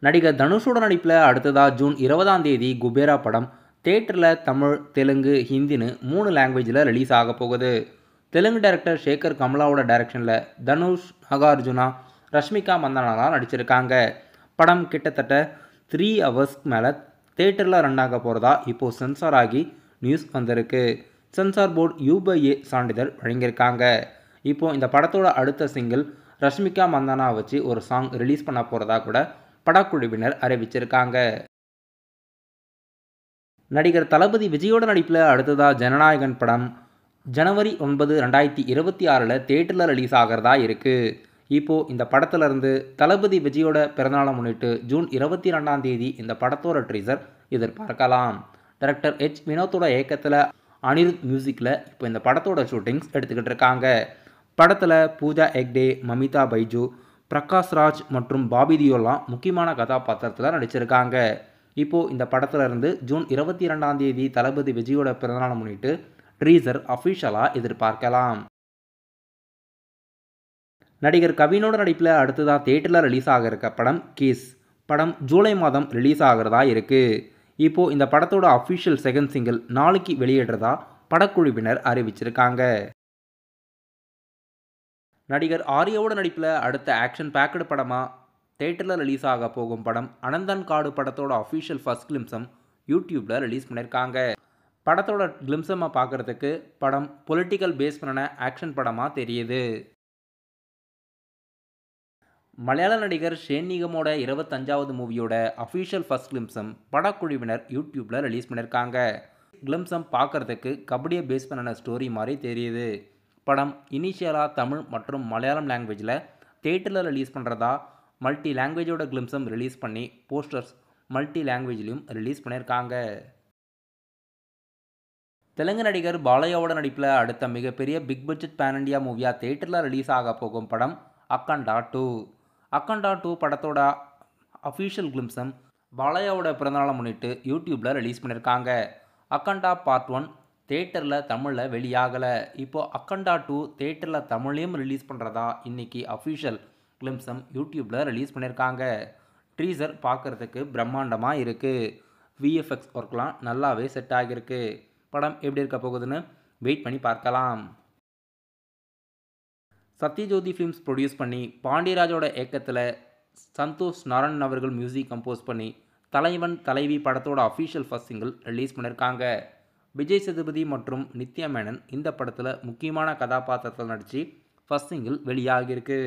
நடிகர் தனுஷோட நடிப்பில் அடுத்ததாக ஜூன் 20ஆம் தேதி குபேரா படம் தேட்டரில் தமிழ், தெலுங்கு, ஹிந்தின்னு 3 லாங்குவேஜில் ரிலீஸ் ஆக போகுது. தெலுங்கு டைரக்டர் சேகர் கமலாவோட டைரக்ஷனில் தனுஷ், நாகார்ஜுனா, ரஷ்மிகா மந்தனாலாம் நடிச்சிருக்காங்க. படம் கிட்டத்தட்ட 3 ஹவர்ஸ்க்கு மேலே தேட்டரில் ரன் ஆக போகிறதா இப்போது சென்சார் ஆகி நியூஸ் வந்திருக்கு. சென்சார் போர்டு UA சான்றிதழ் வழங்கியிருக்காங்க. இப்போது இந்த படத்தோட அடுத்த சிங்கிள் ரஷ்மிகா மந்தனா வச்சு ஒரு சாங் ரிலீஸ் பண்ண போகிறதா கூட படக்குழுவினர் அறிவிச்சிருக்காங்க. நடிகர் தளபதி விஜயோட நடிப்பில் அடுத்ததாக ஜனநாயகன் படம் ஜனவரி 9, 2026 தேட்டரில் ரிலீஸ் ஆகிறதா இருக்குது. இப்போது இந்த படத்திலிருந்து தளபதி விஜயோட பிறந்தநாளை முன்னிட்டு ஜூன் 22ஆம் தேதி இந்த படத்தோட ட்ரீசர் எதிர்பார்க்கலாம். டைரக்டர் வினோத்தோட இயக்கத்தில் அனிருத் மியூசிக்கில் இப்போ இந்த படத்தோட ஷூட்டிங்ஸ் எடுத்துக்கிட்டு இருக்காங்க. படத்தில் பூஜா ஹெக்டே, மமிதா பைஜு, பிரகாஷ் ராஜ் மற்றும் பாபி தியோல்லாம் முக்கியமான கதாபாத்திரத்தில் நடிச்சிருக்காங்க. இப்போது இந்த படத்திலிருந்து ஜூன் 22ஆம் தேதி தளபதி விஜயோட பிறந்தநாளை முன்னிட்டு ட்ரீசர் அஃபிஷியலாக எதிர்பார்க்கலாம். நடிகர் கவினோட நடிப்பில் அடுத்ததாக தேட்டரில் ரிலீஸ் ஆக இருக்க படம் கிஸ். படம் ஜூலை மாதம் ரிலீஸ் ஆகிறதா இருக்குது. இப்போது இந்த படத்தோட அஃபிஷியல் செகண்ட் சிங்கிள் நாளைக்கு வெளியிடுறதா படக்குழுவினர் அறிவிச்சிருக்காங்க. நடிகர் ஆர்யாவோட நடிப்பில் அடுத்த ஆக்ஷன் பேக்கடு படமாக தேட்டரில் ரிலீஸ் ஆக போகும் படம் அனந்தன் காடு படத்தோட அஃபிஷியல் ஃபர்ஸ்ட் கிளிம்சம் யூடியூப்பில் ரிலீஸ் பண்ணியிருக்காங்க. படத்தோட கிளிம்சமை பார்க்குறதுக்கு படம் பொலிட்டிக்கல் பேஸ் பண்ண ஆக்ஷன் படமாக தெரியுது. மலையாள நடிகர் ஷேன் நிகமோட 25வது மூவியோட அஃபிஷியல் ஃபர்ஸ்ட் கிளிம்சம் படக்குழுவினர் யூடியூப்பில் ரிலீஸ் பண்ணியிருக்காங்க. கிளிம்சம் பார்க்குறதுக்கு கபடியை பேஸ் பண்ண ஸ்டோரி மாதிரி தெரியுது. படம் இனிஷியலாக தமிழ் மற்றும் மலையாளம் லாங்குவேஜில் தேட்டரில் ரிலீஸ் பண்ணுறதா மல்டி லாங்குவேஜோட கிளிம்சம் ரிலீஸ் பண்ணி போஸ்டர்ஸ் மல்டி லாங்குவேஜ்லையும் ரிலீஸ் பண்ணியிருக்காங்க. தெலுங்கு நடிகர் பாலையாவோட நடிப்பில் அடுத்த மிகப்பெரிய பிக் பட்ஜெட் பேன் இண்டியா மூவியாக தேட்டரில் ரிலீஸ் ஆக போகும் படம் அக்கண்டா 2. அக்கண்டா 2 படத்தோட அஃபிஷியல் கிளிம்சம் பாலையாவோட பிறந்தநாளை முன்னிட்டு யூடியூப்பில் ரிலீஸ் பண்ணியிருக்காங்க. அக்கண்டா பார்ட் 1 தேட்டரில் தமிழில் வெளியாகலை. இப்போது அக்கண்டா 2 தேட்டரில் தமிழ்லையும் ரிலீஸ் பண்ணுறதா இன்றைக்கி அஃபிஷியல் கிளிம்சம் யூடியூப்பில் ரிலீஸ் பண்ணியிருக்காங்க. ட்ரீசர் பார்க்குறதுக்கு பிரம்மாண்டமாக இருக்குது. VFX ஒர்க்லாம் நல்லாவே செட் ஆகியிருக்கு. படம் எப்படி இருக்க போகுதுன்னு வெயிட் பண்ணி பார்க்கலாம். சத்யஜோதி ஃபிலிம்ஸ் ப்ரொடியூஸ் பண்ணி பாண்டியராஜோட இயக்கத்தில் சந்தோஷ் நாராயணன் அவர்கள் மியூசிக் கம்போஸ் பண்ணி தலைவன் தலைவி படத்தோட அஃபிஷியல் ஃபர்ஸ்ட் சிங்கிள் ரிலீஸ் பண்ணியிருக்காங்க. விஜய் சேதுபதி மற்றும் நித்யா மேனன் இந்த படத்தில் முக்கியமான கதாபாத்திரத்தில் நடித்து ஃபர்ஸ்ட் சிங்கிள் வெளியாகியிருக்கு.